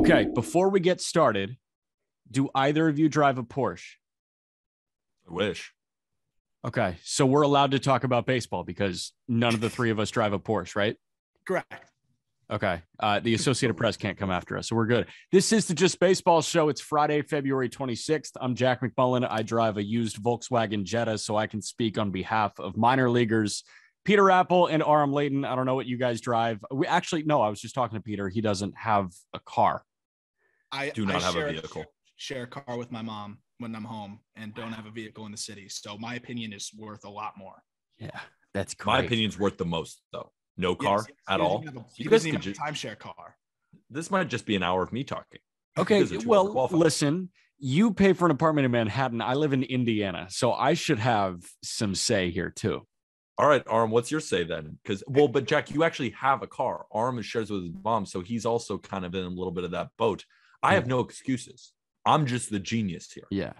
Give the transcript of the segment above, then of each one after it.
Okay, before we get started, do either of you drive a Porsche? I wish. Okay, so we're allowed to talk about baseball because none of the three of us drive a Porsche, right? Correct. Okay, the Associated Press can't come after us, so we're good. This is the Just Baseball Show. It's Friday, February 26th. I'm Jack McMullen. I drive a used Volkswagen Jetta, so I can speak on behalf of minor leaguers Peter Apple and Aram Layton. I don't know what you guys drive. No, I was just talking to Peter. He doesn't have a car. I do not have a vehicle. Share a car with my mom when I'm home and don't have a vehicle in the city. So my opinion is worth a lot more. Yeah, that's great. My opinion's worth the most, though. No car at all. You guys need a timeshare car. This might just be an hour of me talking. Okay, well, listen, you pay for an apartment in Manhattan. I live in Indiana, so I should have some say here too. All right, Aram, what's your say then? But Jack, you actually have a car. Aram shares with his mom, so he's also kind of in a little bit of that boat. I have no excuses. I'm just the genius here.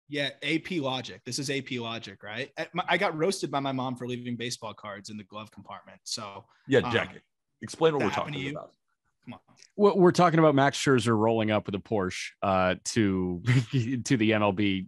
Yeah, AP logic. This is AP logic, right? I got roasted by my mom for leaving baseball cards in the glove compartment. So yeah, Jack, explain what we're talking about. Come on. Well, we're talking about Max Scherzer rolling up with a Porsche to the MLB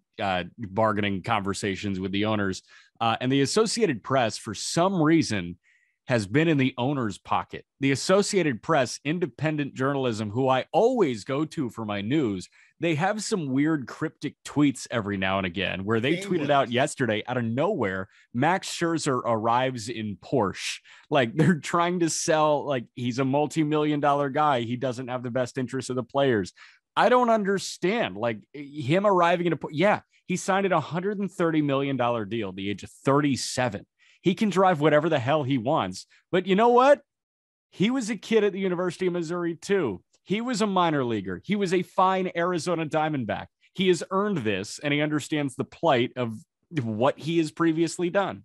bargaining conversations with the owners. And the Associated Press, for some reason, has been in the owner's pocket. The Associated Press, independent journalism, who I always go to for my news, they have some weird cryptic tweets every now and again where they tweeted out yesterday out of nowhere, Max Scherzer arrives in Porsche. Like they're trying to sell, like he's a multi-million-dollar guy. He doesn't have the best interest of the players. I don't understand. Like him arriving in a Porsche. Yeah, he signed a $130 million deal at the age of 37. He can drive whatever the hell he wants. But you know what? He was a kid at the University of Missouri, too. He was a minor leaguer. He was a fine Arizona Diamondback. He has earned this, and he understands the plight of what he has previously done.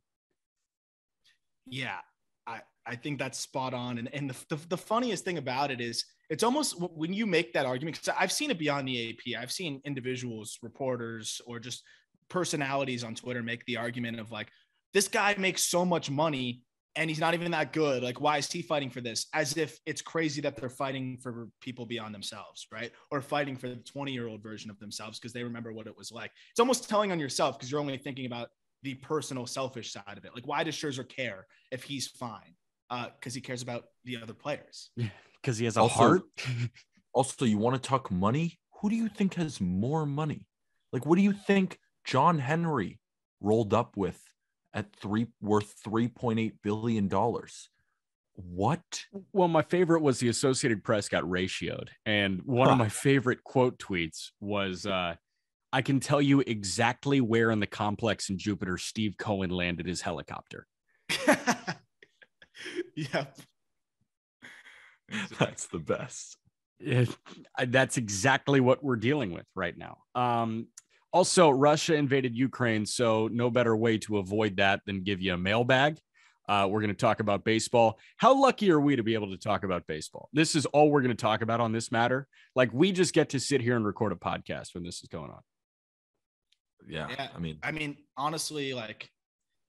Yeah, I think that's spot on. And the funniest thing about it is it's almost when you make that argument, because I've seen it beyond the AP. I've seen individuals, reporters, or just personalities on Twitter make the argument of like, this guy makes so much money and he's not even that good. Like, why is he fighting for this? As if it's crazy that they're fighting for people beyond themselves, right? Or fighting for the 20-year-old version of themselves because they remember what it was like. It's almost telling on yourself because you're only thinking about the personal, selfish side of it. Like, why does Scherzer care if he's fine? Because he cares about the other players. Yeah, because he has a heart. Also, you want to talk money? Who do you think has more money? Like, what do you think John Henry rolled up with? Worth $3.8 billion. What? Well, my favorite was the Associated Press got ratioed. And one of my favorite quote tweets was, I can tell you exactly where in the complex in Jupiter Steve Cohen landed his helicopter. Yep. That's the best. That's exactly what we're dealing with right now. Also, Russia invaded Ukraine, so no better way to avoid that than give you a mailbag. We're going to talk about baseball. How lucky are we to be able to talk about baseball? This is all we're going to talk about on this matter. Like, we just get to sit here and record a podcast when this is going on. Yeah. I mean, honestly, like,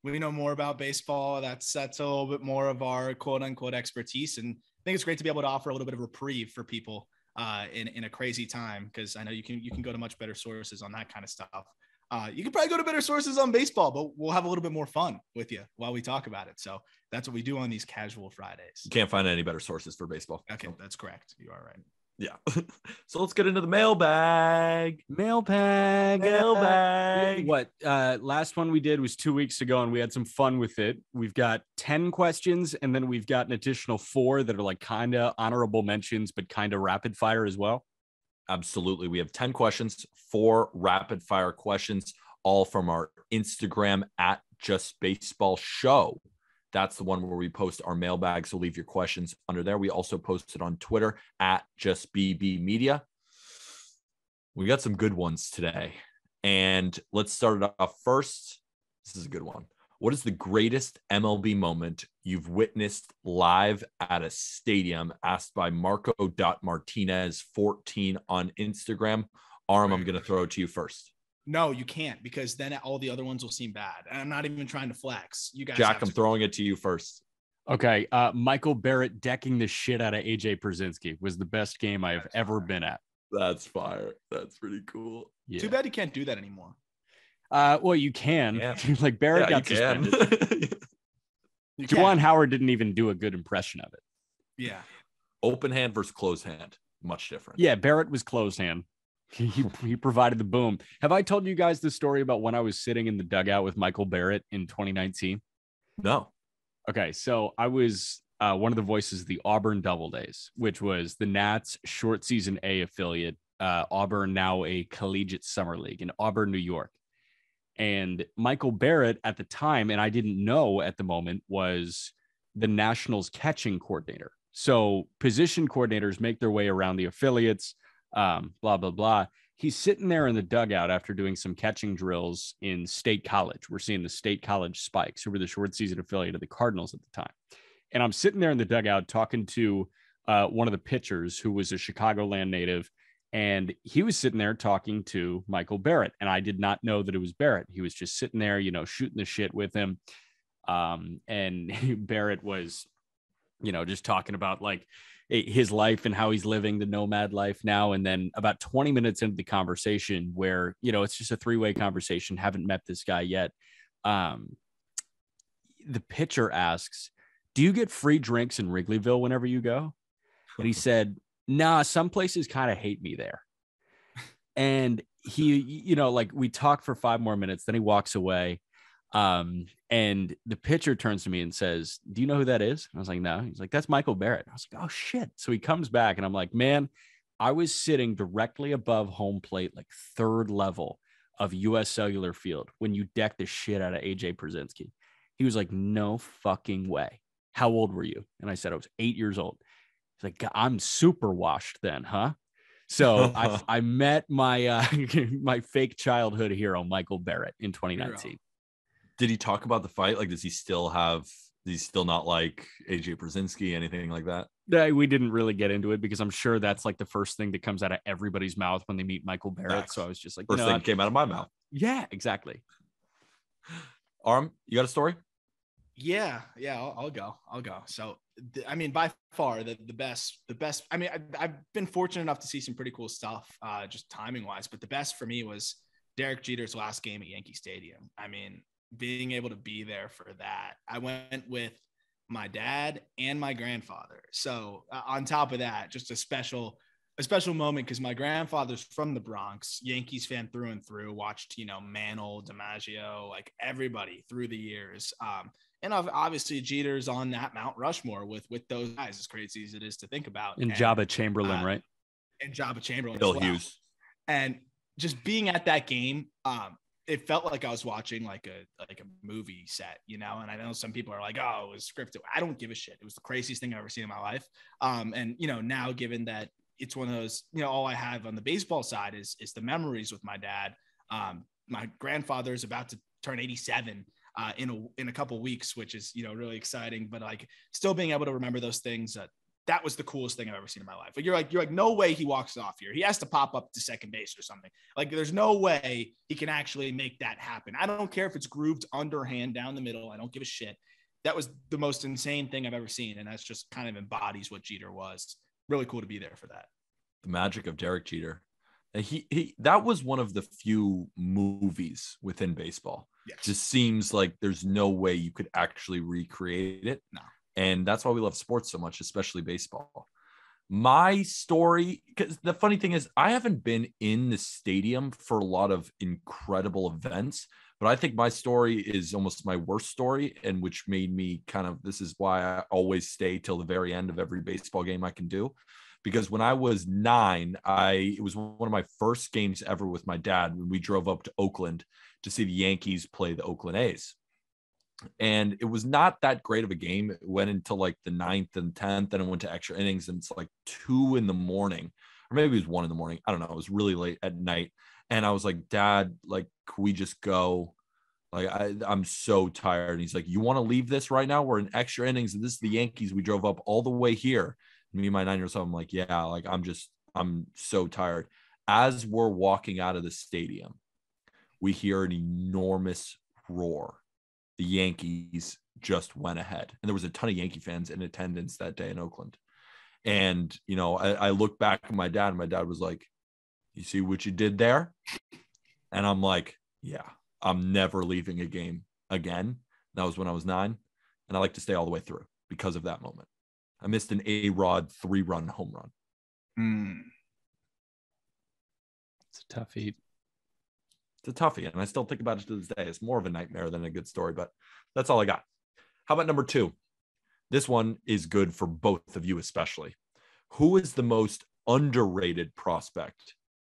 we know more about baseball. That's a little bit more of our quote unquote expertise. And I think it's great to be able to offer a little bit of reprieve for people in a crazy time, because I know you can go to much better sources on that kind of stuff. You can probably go to better sources on baseball, but we'll have a little bit more fun with you while we talk about it. So that's what we do on these casual Fridays. You can't find any better sources for baseball. Okay, that's correct. You are right. Yeah. So let's get into the mailbag. Mailbag. What? Last one we did was 2 weeks ago, and we had some fun with it. We've got 10 questions, and then we've got an additional 4 that are like kind of honorable mentions, but kind of rapid fire as well. Absolutely. We have 10 questions, 4 rapid fire questions, all from our Instagram at Just Baseball Show. That's the one where we post our mailbag. So leave your questions under there. We also post it on Twitter at Just BB Media. We got some good ones today. And let's start it off first. This is a good one. What is the greatest MLB moment you've witnessed live at a stadium? Asked by Marco.Martinez14 on Instagram. Aram, I'm going to throw it to you first. No, you can't, because then all the other ones will seem bad. And I'm not even trying to flex. You guys, Jack, I'm throwing it to you first. Okay. Michael Barrett decking the shit out of AJ Pierzynski was the best game I've ever been at. That's fire. That's pretty cool. Yeah. Too bad you can't do that anymore. Well, you can. Yeah. Like Barrett Yeah, got suspended. You Juwan can. Howard didn't even do a good impression of it. Yeah. Open hand versus closed hand. Much different. Yeah, Barrett was closed hand. He provided the boom. Have I told you guys the story about when I was sitting in the dugout with Michael Barrett in 2019? No. Okay, so I was one of the voices of the Auburn Doubledays, which was the Nats short season A affiliate. Auburn, now a collegiate summer league in Auburn, New York. And Michael Barrett at the time, and I didn't know at the moment, was the Nationals catching coordinator. So position coordinators make their way around the affiliates, blah, blah, blah. He's sitting there in the dugout after doing some catching drills in State College. We're seeing the State College Spikes, who were the short season affiliate of the Cardinals at the time. And I'm sitting there in the dugout talking to one of the pitchers who was a Chicagoland native. And he was sitting there talking to Michael Barrett. And I did not know that it was Barrett. He was just sitting there, shooting the shit with him. And Barrett was, just talking about like his life and how he's living the nomad life now. And then about 20 minutes into the conversation where, it's just a three-way conversation, haven't met this guy yet. The pitcher asks, "Do you get free drinks in Wrigleyville whenever you go?" And he said, "Nah, some places kind of hate me there." And he, we talk for 5 more minutes, then he walks away. And the pitcher turns to me and says, "Do you know who that is?" And I was like, "No." He's like, "That's Michael Barrett." I was like, "Oh shit." So he comes back and I'm like, "Man, I was sitting directly above home plate, like third level of US Cellular Field when you decked the shit out of AJ Pierzynski." He was like, "No fucking way. How old were you?" And I said, "I was 8 years old." He's like, "I'm super washed then, huh?" So I met my my fake childhood hero, Michael Barrett, in 2019. Did he talk about the fight? Like, does he still not like AJ Pierzynski, anything like that? We didn't really get into it because I'm sure that's like the first thing that comes out of everybody's mouth when they meet Michael Barrett. Max. So I was just like, first thing came out of my mouth. Yeah, exactly. Aram, you got a story? Yeah. I'll go. So, by far the best, I've been fortunate enough to see some pretty cool stuff, just timing wise, but the best for me was Derek Jeter's last game at Yankee Stadium. Being able to be there for that. I went with my dad and my grandfather. So on top of that, just a special moment because my grandfather's from the Bronx, Yankees fan through and through, watched, Mantle, DiMaggio, like everybody through the years. And obviously Jeter's on that Mount Rushmore with those guys, as crazy as it is to think about. And Jabba Chamberlain, right? And Jabba Chamberlain. Bill Hughes. And just being at that game, it felt like I was watching like a movie set, and I know some people are like, "Oh, it was scripted." I don't give a shit. It was the craziest thing I've ever seen in my life. And now given that it's one of those, all I have on the baseball side is the memories with my dad. My grandfather is about to turn 87 in a couple weeks, which is, really exciting, but like still being able to remember those things, that was the coolest thing I've ever seen in my life. But you're like, no way he walks off here. He has to pop up to second base or something. Like there's no way he can actually make that happen. I don't care if it's grooved underhand down the middle. I don't give a shit. That was the most insane thing I've ever seen. And that's just kind of embodies what Jeter was. Really cool to be there for that. The magic of Derek Jeter. He that was one of the few movies within baseball. Yes. Just seems like there's no way you could actually recreate it. No. And that's why we love sports so much, especially baseball. My story, because the funny thing is, I haven't been in the stadium for a lot of incredible events, but I think my story is almost my worst story, and which made me this is why I always stay till the very end of every baseball game I can do. Because when I was 9, it was one of my first games ever with my dad when we drove up to Oakland to see the Yankees play the Oakland A's. And it was not that great of a game. It went into like the 9th and 10th, and it went to extra innings, and it's like 2 a.m, or maybe it was 1 a.m. I don't know. It was really late at night. And I was like, "Dad, like, can we just go? Like, I'm so tired." And he's like, "You want to leave this right now? We're in extra innings, and this is the Yankees. We drove up all the way here." And me and my 9-year-old son, I'm like, "Yeah, like, I'm so tired." As we're walking out of the stadium, we hear an enormous roar. the Yankees just went ahead. And there was a ton of Yankee fans in attendance that day in Oakland. And, you know, I look back at my dad, and my dad was like, you see what you did there? And I'm like, yeah, I'm never leaving a game again. That was when I was 9. And I like to stay all the way through because of that moment. I missed an A-Rod 3-run home run. It's a toughie. It's a toughie. And I still think about it to this day. It's more of a nightmare than a good story, but that's all I got. How about number 2? This one is good for both of you, especially. Who is the most underrated prospect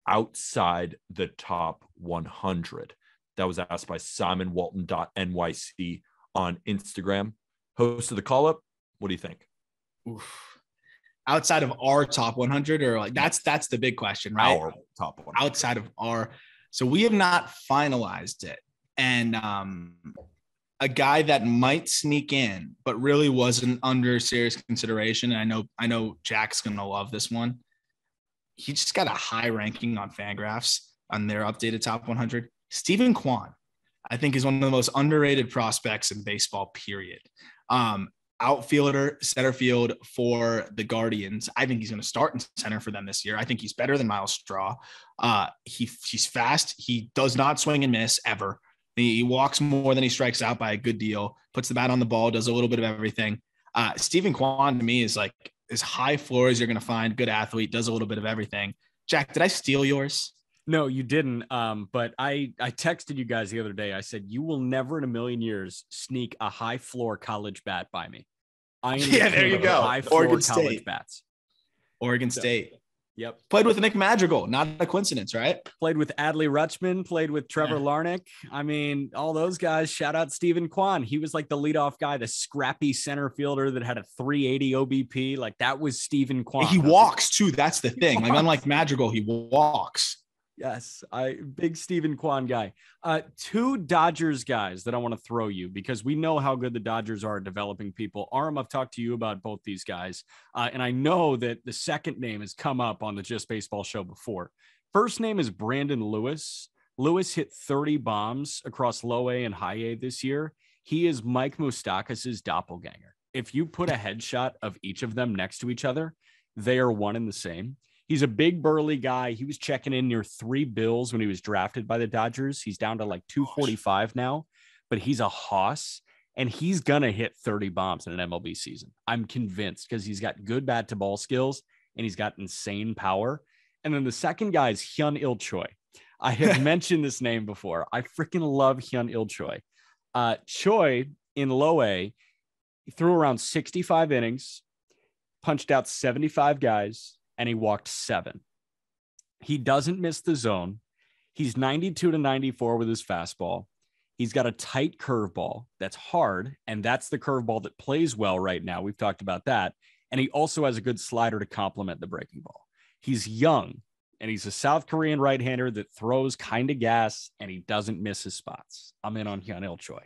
outside the top 100? That was asked by SimonWalton.nyc on Instagram. Host of the call-up, what do you think? Oof. Outside of our top 100, or like that's the big question, right? Our top 100. Outside of our, so we have not finalized it, and a guy that might sneak in, but really wasn't under serious consideration. And I know Jack's gonna love this one. He just got a high ranking on Fangraphs on their updated top 100. Stephen Kwan, I think, is one of the most underrated prospects in baseball, period. Outfielder, center field for the Guardians. I think he's going to start in center for them this year. I think he's better than Miles Straw. He's fast. He does not swing and miss ever. He walks more than he strikes out by a good deal, puts the bat on the ball, does a little bit of everything. Stephen Kwan to me is like as high floor as you're going to find. Good athlete, does a little bit of everything. Jack, did I steal yours? No, you didn't. But I texted you guys the other day. I said, you will never in a million years sneak a high floor college bat by me. I am there you go. High floor Oregon college State. Bats. Oregon State. Yep. Played with Nick Madrigal. Not a coincidence, right? Played with Adelie Ruchman, played with Trevor Larnach. I mean, all those guys. Shout out Stephen Kwan. He was like the leadoff guy, the scrappy center fielder that had a 380 OBP. Like that was Stephen Kwan. He walks too. That's the thing. Like unlike Madrigal, he walks. Yes, big Stephen Kwan guy. 2 Dodgers guys that I want to throw you because we know how good the Dodgers are at developing people. Aram, I've talked to you about both these guys, and I know that the second name has come up on the Just Baseball show before. First name is Brandon Lewis. Lewis hit 30 bombs across low A and high A this year. He is Mike Moustakas' doppelganger. If you put a headshot of each of them next to each other, they are one and the same. He's a big burly guy. He was checking in near 3 bills when he was drafted by the Dodgers. He's down to like 245 now, but he's a hoss and he's going to hit 30 bombs in an MLB season. I'm convinced because he's got good bat to ball skills and he's got insane power. And then the second guy is Hyun Il Choi. I have mentioned this name before. I freaking love Hyun Il Choi. Choi in low A, he threw around 65 innings, punched out 75 guys, and he walked 7. He doesn't miss the zone. He's 92 to 94 with his fastball. He's got a tight curveball that's hard, and that's the curveball that plays well right now. We've talked about that. And he also has a good slider to complement the breaking ball. He's young, and he's a South Korean right-hander that throws kind of gas, and he doesn't miss his spots. I'm in on Hyun Il Choi.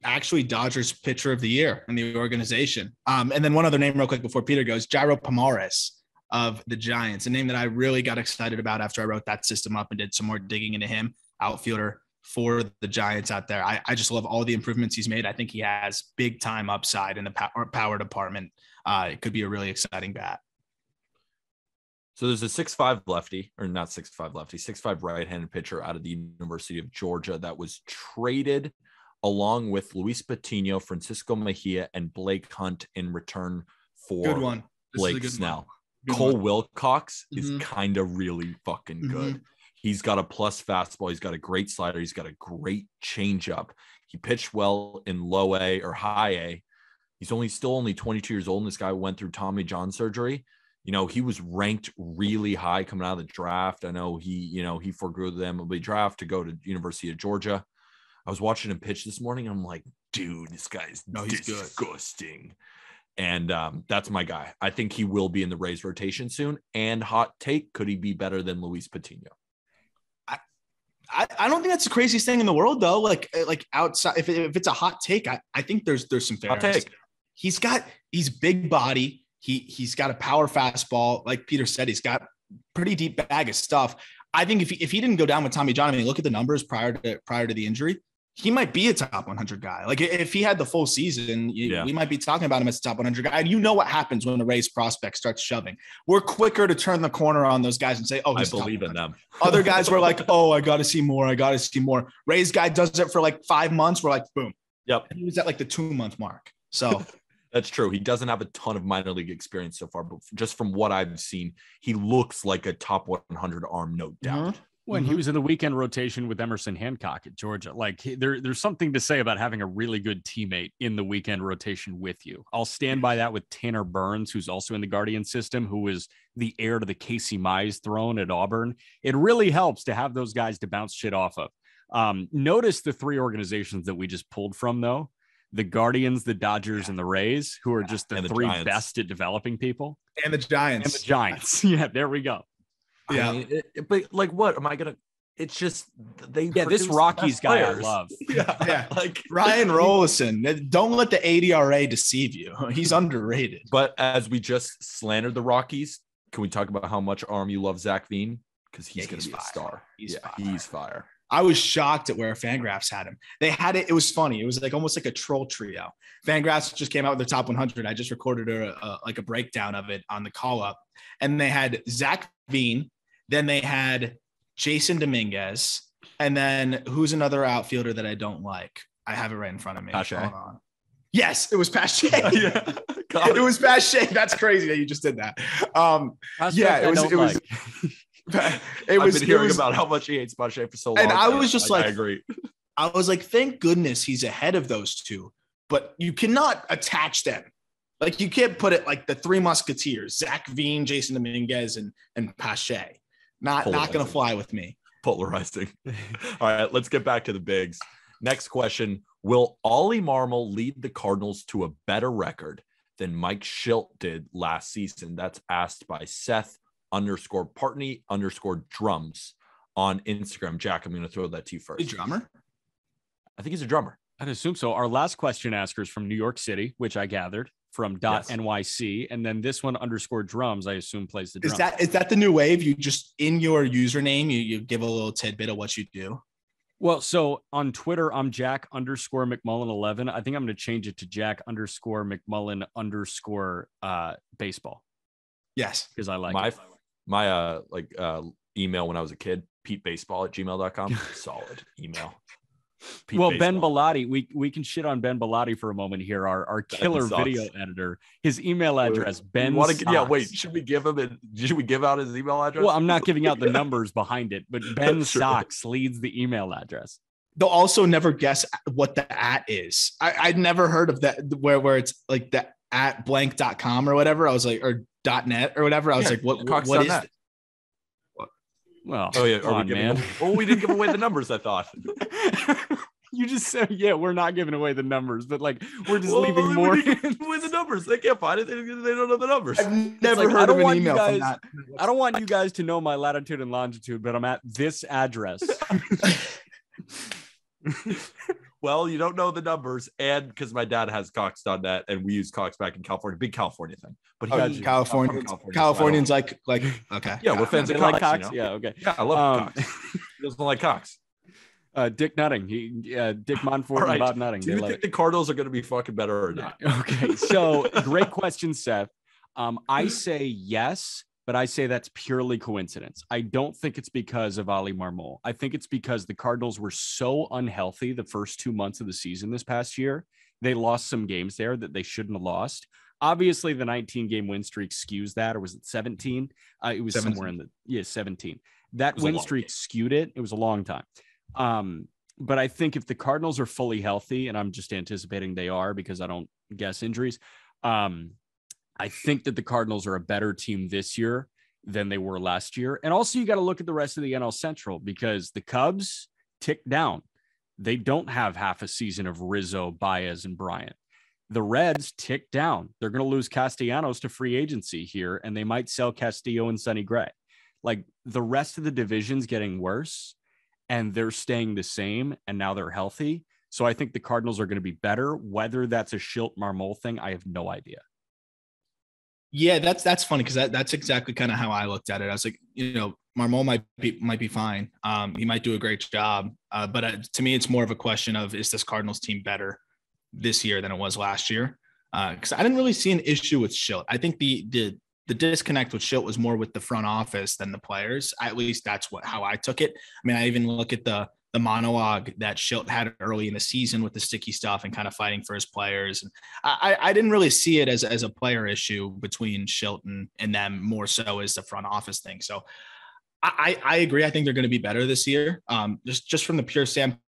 Actually, Dodgers pitcher of the year in the organization. And then one other name real quick before Peter goes, Jairo Pomares of the Giants, a name that I really got excited about after I wrote that system up and did some more digging into him. Outfielder for the Giants out there. I just love all the improvements he's made. I think he has big time upside in the power department. It could be a really exciting bat. So there's a 6'5 lefty, or not 6'5 lefty, 6'5 right-handed pitcher out of the University of Georgia that was traded along with Luis Patino, Francisco Mejia, and Blake Hunt in return for good one. Blake Snell. Cole Wilcox is kind of really fucking good. He's got a plus fastball. He's got a great slider. He's got a great changeup. He pitched well in low A or high A. He's still only 22 years old. And this guy went through Tommy John surgery. You know, he was ranked really high coming out of the draft. I know he forego the MLB draft to go to University of Georgia. I was watching him pitch this morning. And I'm like, dude, this guy's disgusting. And that's my guy. I think he will be in the Rays rotation soon. And hot take, could he be better than Luis Patino? I don't think that's the craziest thing in the world, though. Like outside, if it's a hot take, I think there's some fairness. He's big body. He's got a power fastball. Like Peter said, he's got pretty deep bag of stuff. I think if he didn't go down with Tommy John, I mean, look at the numbers prior to the injury. he might be a top 100 guy. Like if he had the full season, we might be talking about him as a top 100 guy. And you know what happens when the Rays prospect starts shoving. We're quicker to turn the corner on those guys and say, oh, I believe in them. Other guys were like, oh, I got to see more. I got to see more. Rays guy does it for like 5 months. We're like, boom. Yep. And he was at like the 2-month mark. So that's true. He doesn't have a ton of minor league experience so far, but just from what I've seen, he looks like a top 100 arm, no doubt. Mm-hmm. When he was in the weekend rotation with Emerson Hancock at Georgia, like there's something to say about having a really good teammate in the weekend rotation with you. I'll stand by that with Tanner Burns, who's also in the Guardian system, who is the heir to the Casey Mize throne at Auburn. It really helps to have those guys to bounce shit off of. Notice the 3 organizations that we just pulled from, though. The Guardians, the Dodgers, and the Rays, who are just the 3 Giants. best at developing people. And the Giants. Yeah, there we go. Yeah, I mean, but like, what am I gonna? It's just this Rockies guy I love. Yeah. Like Ryan Rolison. Don't let the ADRA deceive you. He's underrated. But as we just slandered the Rockies, can we talk about how much arm you love Zach Veen? Because he's gonna be a star. He's fire. I was shocked at where Fangraphs had him. They had it. It was funny. It was like almost like a troll trio. Fangraphs just came out with their top 100. I just recorded a breakdown of it on the call up, and they had Zach Veen. Then they had Jason Dominguez. And then who's another outfielder that I don't like? I have it right in front of me. Pache. Hold on. Yes, it was Pache. It was Pache. That's crazy that you just did that. I've been hearing about how much he hates Pache for so long. And I was just I agree. I was like, thank goodness he's ahead of those two. But you cannot attach them. Like, you can't put it like the 3 Musketeers, Zach Veen, Jason Dominguez, and Pache. Not going to fly with me. Polarizing. All right, let's get back to the bigs. Next question. Will Ollie Marmol lead the Cardinals to a better record than Mike Schilt did last season? That's asked by Seth_Partney_drums on Instagram. Jack, I'm going to throw that to you first. A drummer? I think he's a drummer. I'd assume so. Our last question asker is from New York City, which I gathered from .nyc, and then this one _drums, I assume, plays the drums. Is that the new wave? You just, in your username, you give a little tidbit of what you do? Well, so on Twitter, I'm Jack_McMullen11. I think I'm going to change it to Jack_McMullen_baseball. Yes. Because I like my email when I was a kid, PeteBaseball@gmail.com. Solid email. Well, Ben Bellotti, we can shit on Ben Bellotti for a moment here. Our killer video editor, his email address, Ben. Should we give out his email address? Well, I'm not giving out the numbers behind it, but Ben Sox leads the email address. They'll also never guess what the @ is. I'd never heard of that where it's like the @blank.com or whatever. I was like, or .net or whatever. I was like, what is that? Well, we didn't give away the numbers, I thought. You just said, we're not giving away the numbers, but like, we're just leaving more. With the numbers. They can't find it. They don't know the numbers. I've never heard of an email from that. I don't want you guys to know my latitude and longitude, but I'm at this address. Well, you don't know the numbers, and because my dad has Cox.net, and we use Cox back in California, big California thing. But Californians like okay. Yeah, we're fans of Cox. Like Cox. You know? Yeah, okay. Yeah, I love Cox. He doesn't like Cox. Dick Nutting, Dick Monfort and Bob Nutting. Do you think the Cardinals are going to be fucking better or not? Okay, so great question, Seth. I say yes, but I say that's purely coincidence. I don't think it's because of Ollie Marmol. I think it's because the Cardinals were so unhealthy the first 2 months of the season this past year. They lost some games there that they shouldn't have lost. Obviously, the 19-game win streak skews that, or was it 17? It was 17. Somewhere in the 17. That win streak skewed it. It was a long time. But I think if the Cardinals are fully healthy, and I'm just anticipating they are because I don't guess injuries, I think that the Cardinals are a better team this year than they were last year. And also you got to look at the rest of the NL Central because the Cubs tick down. They don't have half a season of Rizzo, Baez, and Bryant. The Reds tick down. They're going to lose Castellanos to free agency here, and they might sell Castillo and Sonny Gray. Like, the rest of the division's getting worse, and they're staying the same, and now they're healthy. So I think the Cardinals are going to be better. Whether that's a Schilt Marmol thing, I have no idea. Yeah, that's funny because that's exactly kind of how I looked at it. I was like, Marmol might be fine. He might do a great job. But to me, it's more of a question of, is this Cardinals team better this year than it was last year? Because I didn't really see an issue with Schilt. I think the disconnect with Schilt was more with the front office than the players. At least that's how I took it. I mean, I even look at the monologue that Schilt had early in the season with the sticky stuff and kind of fighting for his players. And I didn't really see it as a player issue between Schilt and them, more so as the front office thing. So I agree. I think they're going to be better this year. Just from the pure standpoint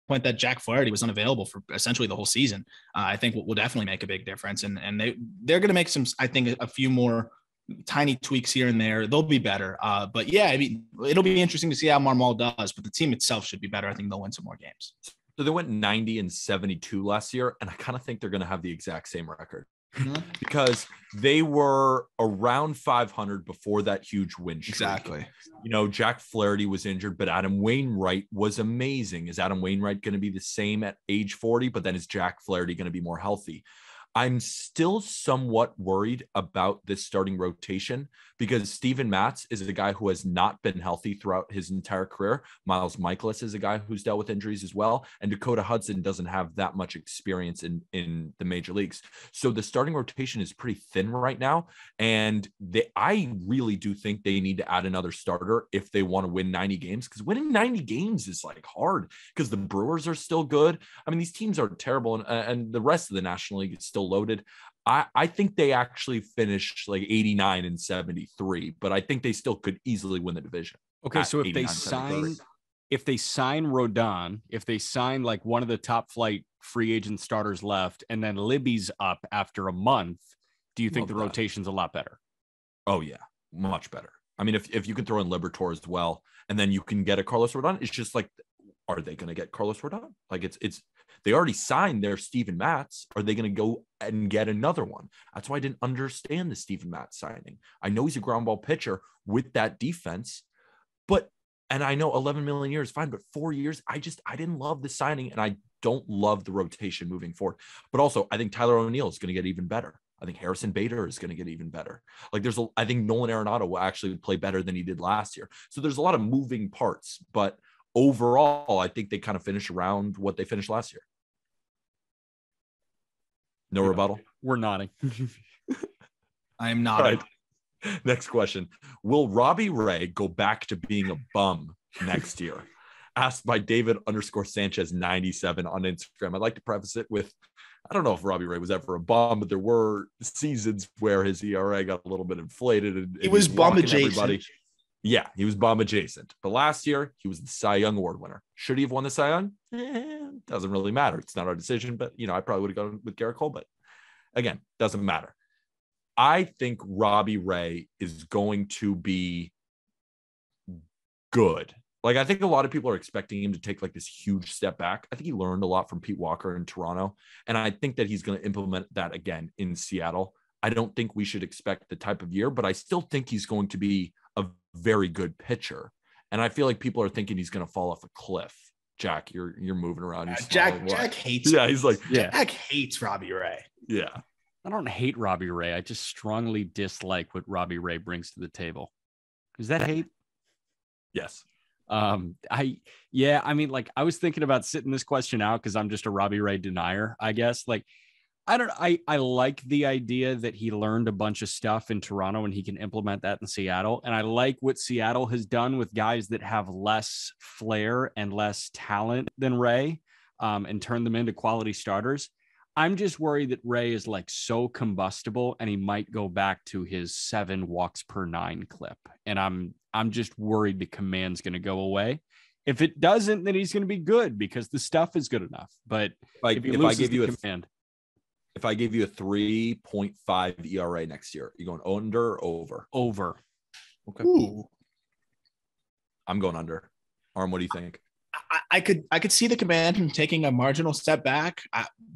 that Jack Flaherty was unavailable for essentially the whole season, I think will definitely make a big difference. And they're going to make some, I think, a few more tiny tweaks here and there. They'll be better. But yeah, I mean, it'll be interesting to see how Marmol does, but the team itself should be better. I think they'll win some more games. So they went 90-72 last year, and I kind of think they're going to have the exact same record because they were around 500 before that huge win streak. Exactly. Jack Flaherty was injured, but Adam Wainwright was amazing. Is Adam Wainwright going to be the same at age 40? But then is Jack Flaherty going to be more healthy? I'm still somewhat worried about this starting rotation because Steven Matz is a guy who has not been healthy throughout his entire career. Miles Michaelis is a guy who's dealt with injuries as well. And Dakota Hudson doesn't have that much experience in the major leagues. So the starting rotation is pretty thin right now. And I really do think they need to add another starter if they want to win 90 games, because winning 90 games is like hard because the Brewers are still good. I mean, these teams are terrible and the rest of the National League is still loaded. I think they actually finished like 89-73, but I think they still could easily win the division. Okay, so if they sign Rodon, if they sign like one of the top flight free agent starters left, and then Libby's up after a month, do you think the rotation's a lot better? Oh yeah, much better. I mean, if you can throw in Liberatore as well, and then you can get a Carlos Rodon, it's just like, are they going to get Carlos Rodon? Like it's they already signed their Steven Matz. Are they going to go and get another one? That's why I didn't understand the Steven Matz signing. I know he's a ground ball pitcher with that defense, and I know 11 million a year is fine, but 4 years, I didn't love the signing, and I don't love the rotation moving forward. But also, I think Tyler O'Neill is going to get even better. I think Harrison Bader is going to get even better. Like I think Nolan Arenado will actually play better than he did last year. So there's a lot of moving parts, but overall, I think they kind of finish around what they finished last year. No rebuttal? We're nodding. I am nodding. Right. Next question. Will Robbie Ray go back to being a bum next year? Asked by David_Sanchez97 on Instagram. I'd like to preface it with, I don't know if Robbie Ray was ever a bum, but there were seasons where his ERA got a little bit inflated. And he was bum adjacent. Yeah, he was bomb adjacent. But last year, he was the Cy Young Award winner. Should he have won the Cy Young? Doesn't really matter. It's not our decision, but, I probably would have gone with Garrett Cole. But again, doesn't matter. I think Robbie Ray is going to be good. Like, I think a lot of people are expecting him to take like this huge step back. I think he learned a lot from Pete Walker in Toronto. And I think that he's going to implement that again in Seattle. I don't think we should expect the type of year, but I still think he's going to be a very good pitcher. And I feel like people are thinking he's going to fall off a cliff. Jack, you're moving around. Jack hates. Yeah, he's like, Jack hates Robbie Ray. Yeah. I don't hate Robbie Ray. I just strongly dislike what Robbie Ray brings to the table. Is that hate? Yes. I mean, like, I was thinking about sitting this question out because I'm just a Robbie Ray denier, I guess. Like, I like the idea that he learned a bunch of stuff in Toronto and he can implement that in Seattle. And I like what Seattle has done with guys that have less flair and less talent than Ray, and turn them into quality starters. I'm just worried that Ray is like so combustible and he might go back to his 7 walks per 9 clip. And I'm just worried the command's going to go away. If it doesn't, then he's going to be good because the stuff is good enough. But if I give you a 3.5 ERA next year, you going under or over? Over. Okay. Ooh. I'm going under. Aram, what do you think? I could see the command taking a marginal step back,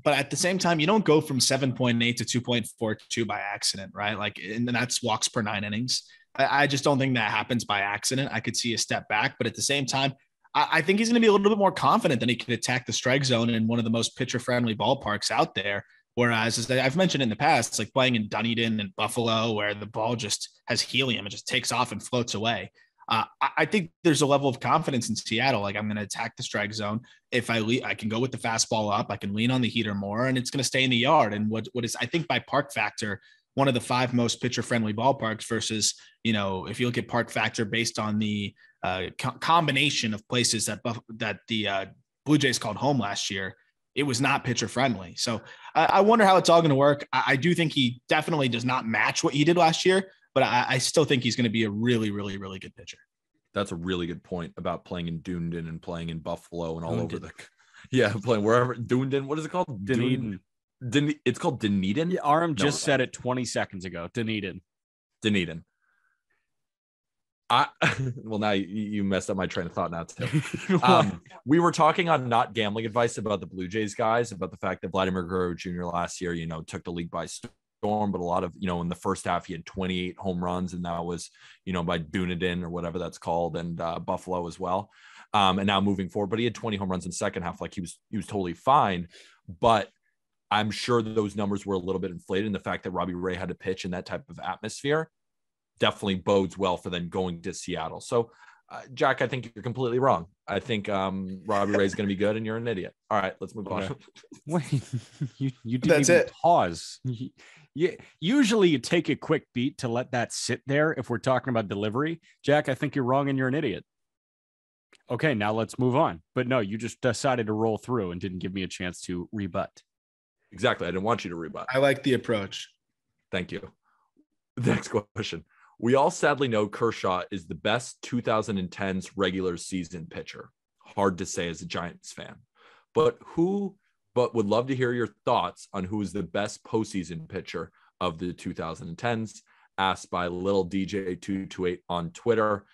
but at the same time, you don't go from 7.8 to 2.42 by accident, right? Like, and that's walks per 9 innings. I just don't think that happens by accident. I could see a step back, but at the same time, I think he's going to be a little bit more confident that he could attack the strike zone in one of the most pitcher-friendly ballparks out there. Whereas, as I've mentioned in the past, it's like playing in Dunedin and Buffalo, where the ball just has helium. It just takes off and floats away. I think there's a level of confidence in Seattle. Like, I'm going to attack the strike zone. If I can go with the fastball up, I can lean on the heater more, and it's going to stay in the yard. And what is, I think, by park factor, one of the 5 most pitcher-friendly ballparks versus, if you look at park factor based on the combination of places that the Blue Jays called home last year, it was not pitcher friendly. So I wonder how it's all going to work. I do think he definitely does not match what he did last year, but I still think he's going to be a really, really, really good pitcher. That's a really good point about playing in Dunedin and playing in Buffalo and all over playing wherever. Dunedin, what is it called? Dunedin. It's called Dunedin. Yeah, Aram just said it 20 seconds ago. Dunedin. Well, now you messed up my train of thought now too. We were talking on not gambling advice about the Blue Jays guys, about the fact that Vladimir Guerrero Jr. last year, took the league by storm, but a lot of, in the first half, he had 28 home runs, and that was, by Dunedin or whatever that's called, and Buffalo as well. And now moving forward, but he had 20 home runs in the second half. Like, he was totally fine, but I'm sure those numbers were a little bit inflated. And the fact that Robbie Ray had to pitch in that type of atmosphere definitely bodes well for them going to Seattle. So, Jack, I think you're completely wrong. I think Robbie Ray is going to be good, and you're an idiot. All right, let's move on. Wait, you didn't even pause. Usually you take a quick beat to let that sit there if we're talking about delivery. Jack, I think you're wrong and you're an idiot. Okay, now let's move on. But no, you just decided to roll through and didn't give me a chance to rebut. Exactly. I didn't want you to rebut. I like the approach. Thank you. Next question. We all sadly know Kershaw is the best 2010s regular season pitcher. Hard to say as a Giants fan, but would love to hear your thoughts on who is the best postseason pitcher of the 2010s. Asked by Little DJ 228 on Twitter.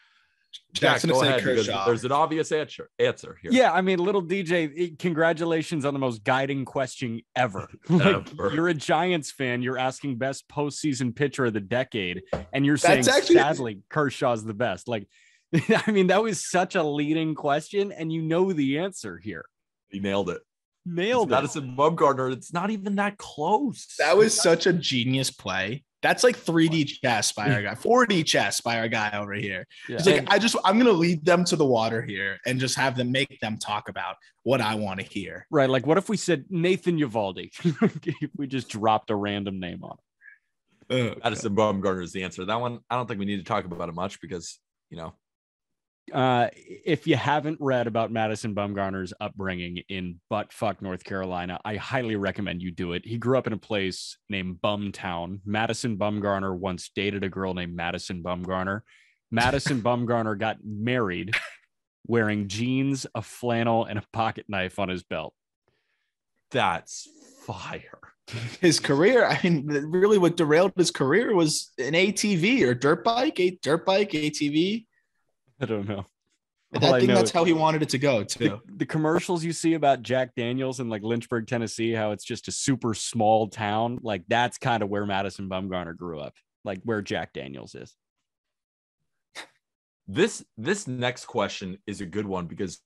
Jack, go ahead, because there's an obvious answer here. Yeah, I mean, Little DJ, congratulations on the most guiding question ever. You're a Giants fan. You're asking best postseason pitcher of the decade, and you're saying, sadly, Kershaw's the best. Like, I mean, that was such a leading question, and you know the answer here. He nailed it. Madison Bumgarner. It's not even that close. That was such a genius play. That's like 3D chess by our guy, 4D chess by our guy over here. Yeah. He's like, I'm going to lead them to the water here and just have them make them talk about what I want to hear. Right. Like, what if we said Nathan Eovaldi? If we just dropped a random name on it. Madison Bumgarner is the answer. That one, I don't think we need to talk about it much because, if you haven't read about Madison Bumgarner's upbringing in buttfuck North Carolina, I highly recommend you do it. He grew up in a place named Bumtown. Madison Bumgarner once dated a girl named Madison Bumgarner. Madison Bumgarner got married wearing jeans, a flannel, and a pocket knife on his belt. That's fire. His career, I mean, really what derailed his career was an ATV or dirt bike, ATV. I don't know. I think that's how he wanted it to go too. The commercials you see about Jack Daniels in like Lynchburg, Tennessee, how it's just a super small town. Like, that's kind of where Madison Bumgarner grew up, like where Jack Daniels is. This next question is a good one because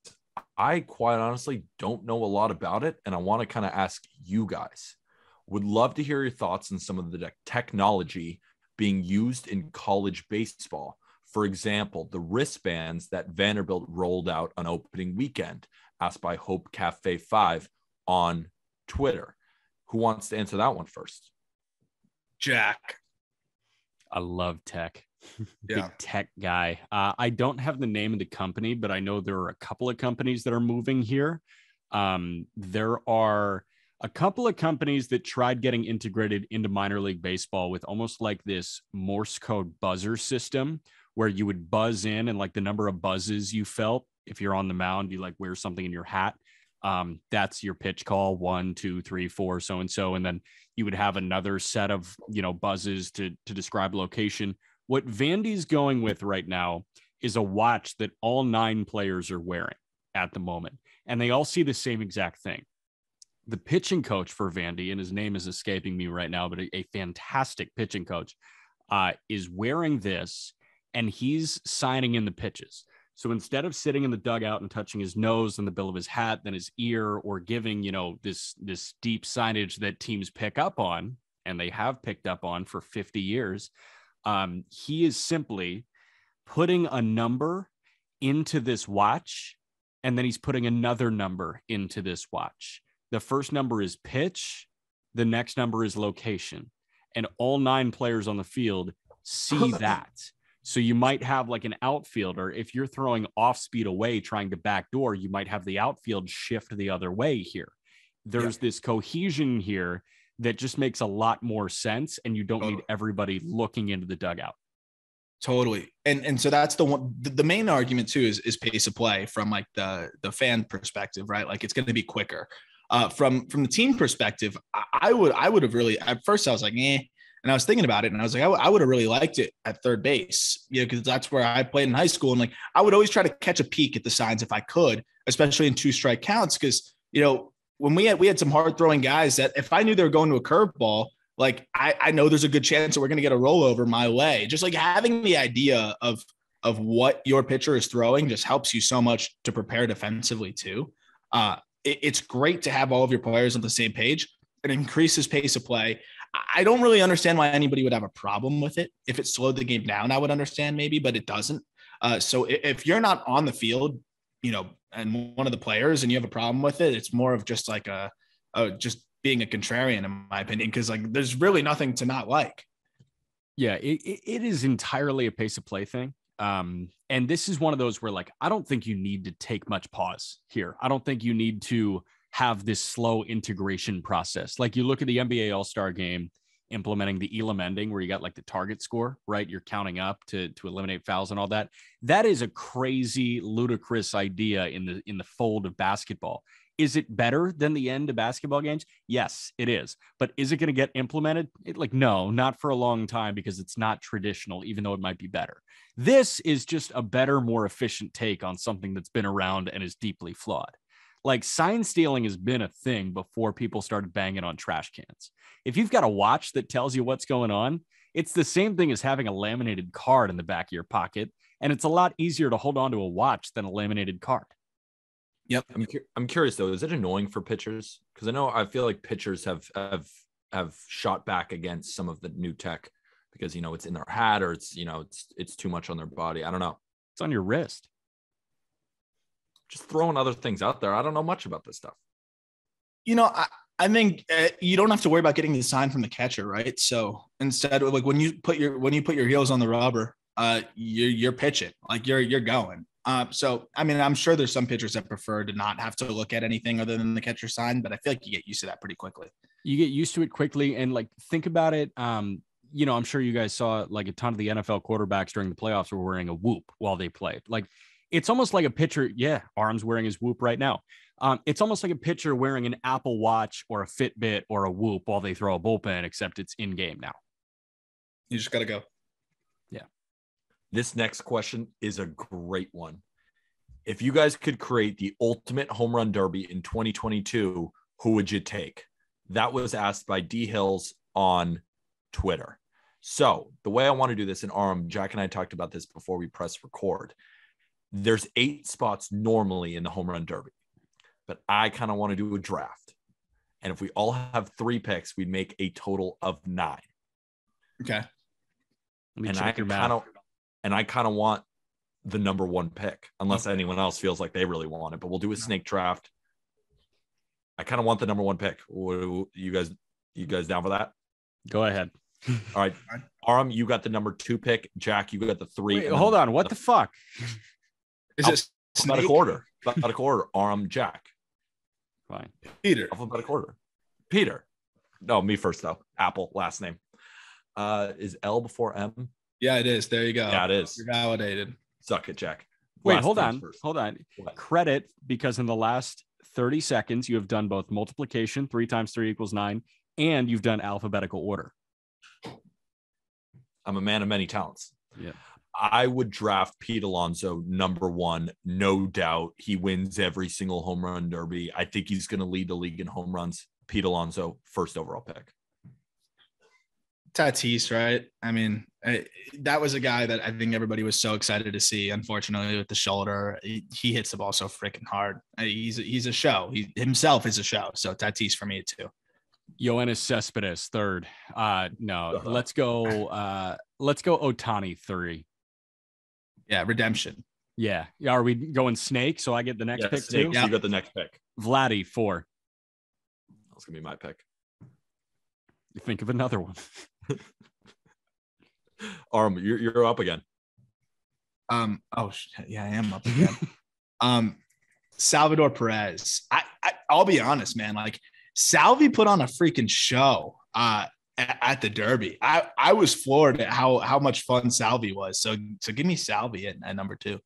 I quite honestly don't know a lot about it. And I want to kind of ask you guys. Would love to hear your thoughts on some of the technology being used in college baseball. For example, the wristbands that Vanderbilt rolled out on opening weekend, asked by Hope Cafe 5 on Twitter. Who wants to answer that one first? Jack. I love tech. Yeah. Big tech guy. I don't have the name of the company, but I know there are a couple of companies that are moving here. There are a couple of companies that tried getting integrated into minor league baseball with almost like this Morse code buzzer system, where you would buzz in and like the number of buzzes you felt, if you're on the mound, you like wear something in your hat. That's your pitch call, 1, 2, 3, 4, so-and-so. And then you would have another set of, buzzes to describe location. What Vandy's going with right now is a watch that all 9 players are wearing at the moment. And they all see the same exact thing. The pitching coach for Vandy, and his name is escaping me right now, but a fantastic pitching coach, is wearing this, and he's signing in the pitches. So instead of sitting in the dugout and touching his nose and the bill of his hat, then his ear, or giving, this deep signage that teams pick up on, and they have picked up on for 50 years, he is simply putting a number into this watch, and then he's putting another number into this watch. The first number is pitch. The next number is location. And all 9 players on the field see that. So you might have like an outfielder. If you're throwing off speed away, trying to backdoor, you might have the outfield shift the other way here. There's this cohesion here that just makes a lot more sense. And you don't need everybody looking into the dugout. Totally. And so that's the one, the main argument too, is pace of play from like the fan perspective, right? Like it's going to be quicker. From the team perspective, I would have really, at first I was like, and I was thinking about it and I was like, I would have really liked it at third base, because that's where I played in high school. And like, I would always try to catch a peek at the signs if I could, especially in 2-strike counts. Cause when we had some hard throwing guys that if I knew they were going to a curveball, like I know there's a good chance that we're going to get a rollover my way. Just like having the idea of what your pitcher is throwing just helps you so much to prepare defensively too. It's great to have all of your players on the same page. It increases pace of play. I don't really understand why anybody would have a problem with it. If it slowed the game down, I would understand maybe, but it doesn't. So if you're not on the field, and one of the players and you have a problem with it, it's more of just like just being a contrarian, in my opinion, because like there's really nothing to not like. Yeah, it is entirely a pace of play thing. And this is one of those where like, I don't think you need to take much pause here. I don't think you need to have this slow integration process. Like you look at the NBA All-Star game implementing the Elam ending where you got like the target score, right? You're counting up to eliminate fouls and all that. That is a crazy, ludicrous idea in the fold of basketball. Is it better than the end of basketball games? Yes, it is. But is it going to get implemented? No, not for a long time, because it's not traditional, even though it might be better. This is just a better, more efficient take on something that's been around and is deeply flawed. Like sign stealing has been a thing before people started banging on trash cans. If you've got a watch that tells you what's going on, it's the same thing as having a laminated card in the back of your pocket. And it's a lot easier to hold on to a watch than a laminated card. Yep. I'm curious though, is it annoying for pitchers? Because I feel like pitchers have shot back against some of the new tech because it's in their hat or it's too much on their body. I don't know. It's on your wrist. Just throwing other things out there. I don't know much about this stuff. I think you don't have to worry about getting the sign from the catcher, right? So instead, like when you put your heels on the rubber, you're pitching, like you're going. So, I mean, I'm sure there's some pitchers that prefer to not have to look at anything other than the catcher sign, but I feel like you get used to that pretty quickly. You get used to it quickly. And like, think about it. I'm sure you guys saw like a ton of the NFL quarterbacks during the playoffs were wearing a whoop while they played. Like, it's almost like a pitcher. Yeah. Aram's wearing his whoop right now. It's almost like a pitcher wearing an Apple Watch or a Fitbit or a whoop while they throw a bullpen, except it's in game now. You just got to go. Yeah. This next question is a great one. If you guys could create the ultimate home run derby in 2022, who would you take? That was asked by D Hills on Twitter. So the way I want to do this, and Aram, Jack and I talked about this before we press record. There's 8 spots normally in the home run derby, but I kind of want to do a draft. And if we all have 3 picks, we'd make a total of 9. Okay. And I kind of want the number 1 pick, unless anyone else feels like they really want it, but we'll do a snake draft. I kind of want the number 1 pick. You guys down for that? Go ahead. All right. Aram, you got the number 2 pick. Jack, you got the 3. Wait, hold on. What the fuck? Is it alphabetical order? Alphabetical order. Aram, Jack. Fine. Peter. Alphabetical order. Peter. No, me first though. Apple, last name. Is L before M? Yeah, it is. There you go. Yeah, it is. You're validated. Suck it, Jack. Wait, hold on. What? Credit, because in the last 30 seconds, you have done both multiplication, 3 times 3 equals 9, and you've done alphabetical order. I'm a man of many talents. Yeah. I would draft Pete Alonso number 1, no doubt. He wins every single home run derby. I think he's going to lead the league in home runs. Pete Alonso, first overall pick. Tatis, right? I mean, that was a guy that I think everybody was so excited to see. Unfortunately, with the shoulder, he hits the ball so freaking hard. He's a show. He himself is a show. So Tatis for me too. Yoenis Cespedes, third. No, let's go Ohtani, 3. Yeah, redemption. Yeah. Are we going snake? So I get the next pick snake, too? Yeah. So you got the next pick. Vladdy, 4. That's going to be my pick. You think of another one. Aram, you're up again. Oh shit, yeah, I am up again. Salvador Perez. I'll be honest, man. Like Salvi put on a freaking show at the Derby. I was floored at how much fun Salvi was. So give me Salvi at number 2.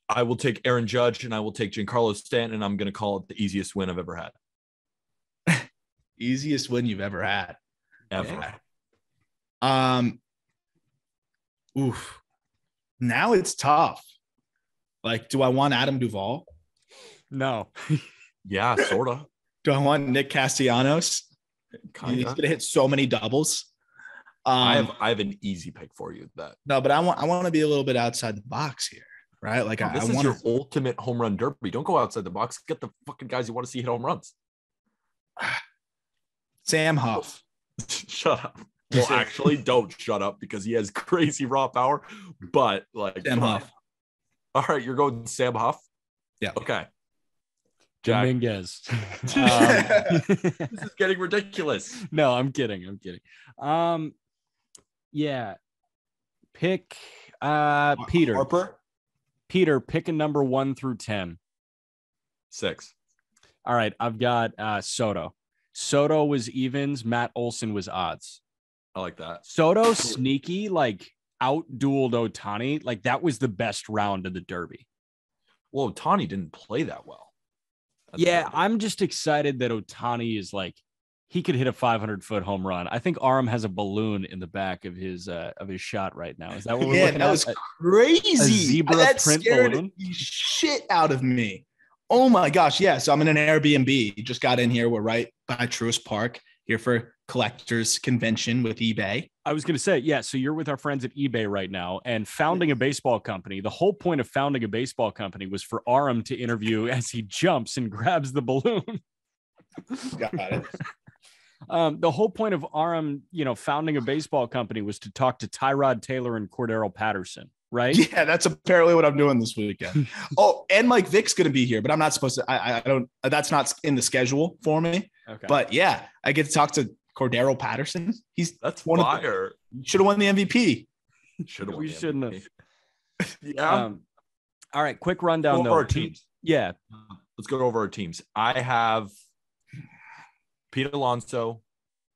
I will take Aaron Judge and I will take Giancarlo Stanton, and I'm going to call it the easiest win I've ever had. Easiest win you've ever had. Ever. Yeah. Oof. Now it's tough. Like, do I want Adam Duvall? No. Yeah, sort of. Do I want Nick Castellanos? He's going to hit so many doubles. I have an easy pick for you. No, but I want to be a little bit outside the box here, right? Like, this is your ultimate home run derby. Don't go outside the box. Get the fucking guys you want to see hit home runs. Sam Huff. Shut up. Well, actually, don't shut up because he has crazy raw power. But like Sam Huff. All right, you're going Sam Huff. Yeah. Okay. Dominguez. This is getting ridiculous. No, I'm kidding. Yeah. Pick Peter. Harper. Peter, pick a number 1 through 10. 6. All right. I've got Soto. Soto was evens. Matt Olson was odds. I like that. Soto sneaky, like out-dueled Ohtani. Like that was the best round of the Derby. Well, Ohtani didn't play that well. Yeah, I'm just excited that Ohtani is like, he could hit a 500-foot home run. I think Aram has a balloon in the back of his shot right now. Is that what we're looking at? That was crazy. A zebra that print scared balloon? the shit out of me. Oh my gosh. Yeah. So I'm in an Airbnb. Just got in here. We're right by Truist Park here for collectors convention with eBay. I was going to say, yeah. So you're with our friends at eBay right now and founding a baseball company. The whole point of founding a baseball company was for Aram to interview as he jumps and grabs the balloon. Got it. The whole point of Aram, founding a baseball company was to talk to Tyrod Taylor and Cordero Patterson, right? Yeah, that's apparently what I'm doing this weekend. Oh, and Mike Vick's going to be here, but I'm not supposed to. I don't. That's not in the schedule for me. Okay. But yeah, I get to talk to Cordero Patterson. That's fire. Should have won the MVP. We shouldn't have. Yeah. All right, quick rundown though. Our teams. Yeah. Let's go over our teams. I have Pete Alonso,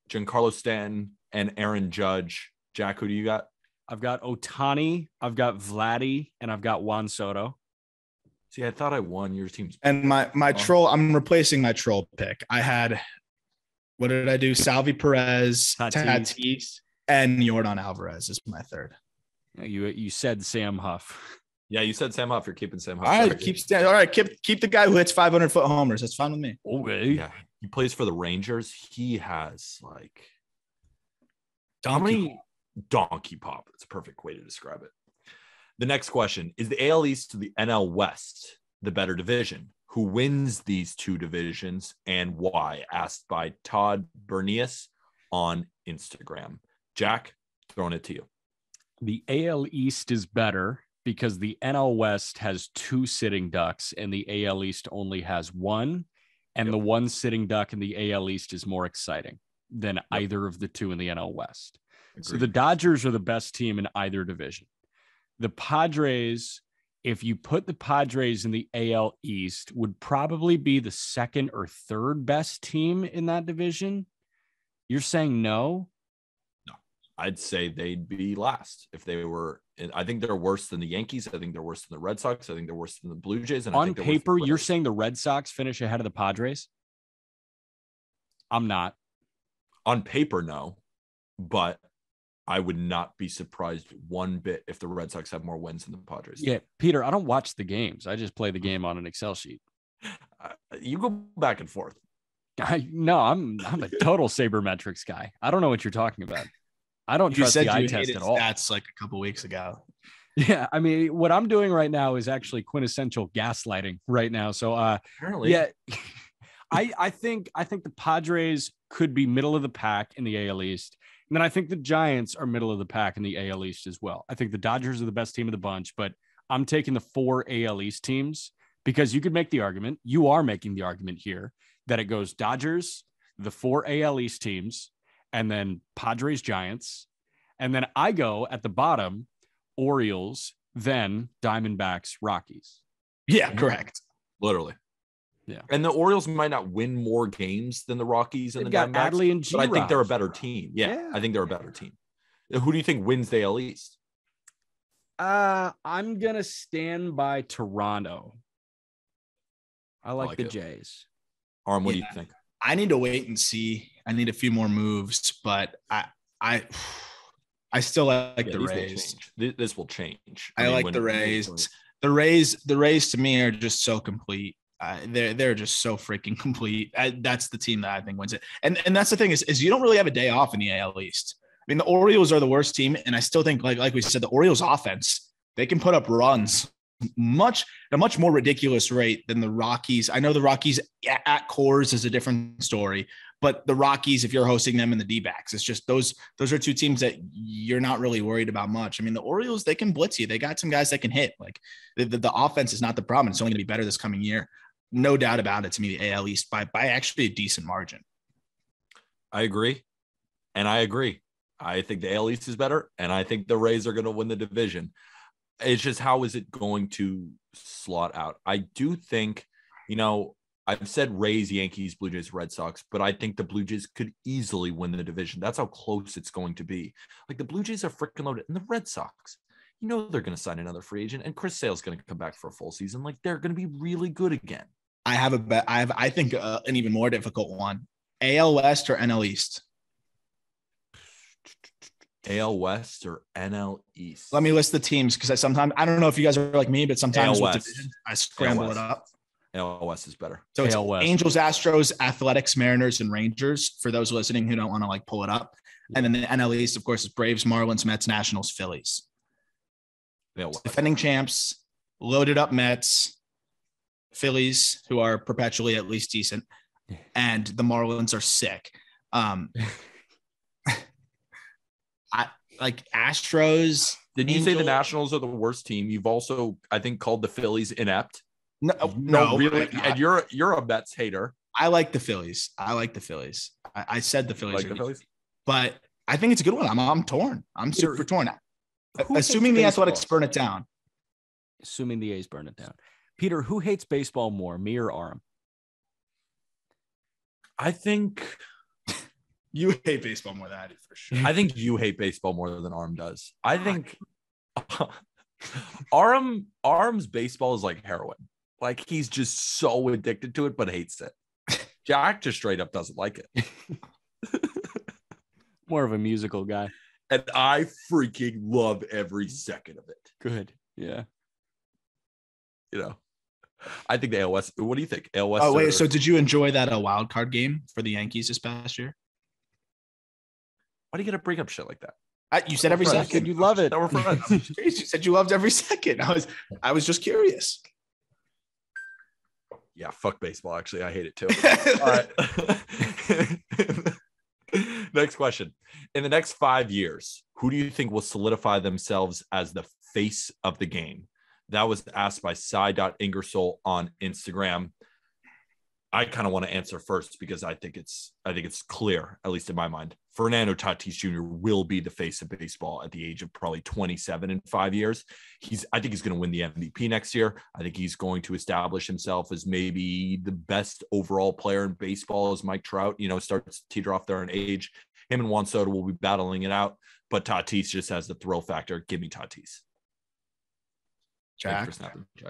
Giancarlo Stanton, and Aaron Judge. Jack, who do you got? I've got Ohtani, I've got Vladdy, and I've got Juan Soto. See, I thought I won your team's. And my troll, I'm replacing my troll pick. I had, what did I do? Salvi Perez, Tatis, and Jordan Alvarez is my third. You said Sam Huff. Yeah, you said Sam Huff. You're keeping Sam Huff. All right, keep the guy who hits 500-foot homers. That's fine with me. Okay. Yeah, he plays for the Rangers. He has like donkey pop. It's a perfect way to describe it. The next question is: the AL East to the NL West the better division? Who wins these two divisions and why? Asked by Todd Bernius on Instagram. Jack, throwing it to you. The AL East is better because the NL West has 2 sitting ducks and the AL East only has 1. And the one sitting duck in the AL East is more exciting than either of the 2 in the NL West. Agreed. So the Dodgers are the best team in either division. The Padres, if you put the Padres in the AL East, would probably be the 2nd or 3rd best team in that division. You're saying no? No, I'd say they'd be last if they were. I think they're worse than the Yankees. I think they're worse than the Red Sox. I think they're worse than the Blue Jays. And on paper, you're saying the Red Sox finish ahead of the Padres? I'm not. On paper, no. But I would not be surprised one bit if the Red Sox have more wins than the Padres. Yeah, Peter, I don't watch the games. I just play the game on an Excel sheet. You go back and forth. I'm a total sabermetrics guy. I don't know what you're talking about. I don't trust the eye test at all. That's like a couple weeks ago. Yeah, I mean, what I'm doing right now is actually quintessential gaslighting right now. So, Apparently. yeah, I think the Padres could be middle of the pack in the AL East, and then I think the Giants are middle of the pack in the AL East as well. I think the Dodgers are the best team of the bunch, but I'm taking the 4 AL East teams because you could make the argument. You are making the argument here that it goes Dodgers, the 4 AL East teams, and then Padres, Giants, and then I go at the bottom. Orioles, then Diamondbacks, Rockies. Yeah, correct. Literally. Yeah. And the Orioles might not win more games than the Rockies and They've the got Diamondbacks, Adelie and but I think they're a better team. Yeah, I think they're a better team. Who do you think wins the AL East? I'm going to stand by Toronto. I like the Jays. Aram, what do you think? I need to wait and see. I need a few more moves, but I still like the Rays. This will change. I like the Rays. The Rays to me are just so complete. They're just so freaking complete. That's the team that I think wins it. And that's the thing is you don't really have a day off in the AL East. I mean, the Orioles are the worst team, and I still think like we said, the Orioles offense, they can put up runs at a much more ridiculous rate than the Rockies. I know the Rockies at Coors is a different story. But the Rockies, if you're hosting them, and the D-backs, it's just those are two teams that you're not really worried about much. I mean, the Orioles, they can blitz you. They got some guys that can hit. Like the offense is not the problem. It's only going to be better this coming year. No doubt about it. To me, the AL East by actually a decent margin. I agree. And I agree. I think the AL East is better, and I think the Rays are going to win the division. It's just how is it going to slot out? I do think, I've said Rays, Yankees, Blue Jays, Red Sox, but I think the Blue Jays could easily win the division. That's how close it's going to be. Like the Blue Jays are freaking loaded, and the Red Sox, they're going to sign another free agent, and Chris Sale's going to come back for a full season. Like they're going to be really good again. I have a bet. I think an even more difficult one: AL West or NL East. AL West or NL East. Let me list the teams because I don't know if you guys are like me, but sometimes with division, I scramble it up. AL West is better. So it's Angels, Astros, Athletics, Mariners, and Rangers for those listening who don't want to pull it up. And then the NL East, of course, is Braves, Marlins, Mets, Nationals, Phillies. Defending champs, loaded up Mets, Phillies, who are perpetually at least decent, and the Marlins are sick. I like Astros. Did you say the Nationals are the worst team? You've also, I think, called the Phillies inept. No, really. And you're a Mets hater. I like the Phillies. I said the Phillies, but I think it's a good one. I'm torn. I'm super torn. Assuming the Athletics burn it down. Assuming the A's burn it down. Peter, who hates baseball more, me or Aram? I think you hate baseball more than I do, for sure. I think you hate baseball more than Aram does. I think Aram's baseball is like heroin. Like he's just so addicted to it, but hates it. Jack just straight up doesn't like it. More of a musical guy. And I freaking love every second of it. Good. Yeah. I think the AL West. What do you think? AL West. Oh, wait. So did you enjoy that wild card game for the Yankees this past year? Why do you got to bring up shit like that? You said every second. You love it. That we're friends. You said you loved every second. I was just curious. Yeah, fuck baseball. Actually, I hate it too. All right. Next question. In the next 5 years, who do you think will solidify themselves as the face of the game? That was asked by Cy.Ingersoll on Instagram. I kind of want to answer first because I think it's clear, at least in my mind. Fernando Tati Jr. will be the face of baseball at the age of probably 27 in 5 years. I think he's going to win the MVP next year. I think he's going to establish himself as maybe the best overall player in baseball as Mike Trout, starts to teeter off there in age. Him and Juan Soto will be battling it out, but Tatis just has the thrill factor. Give me Tatis. Jack.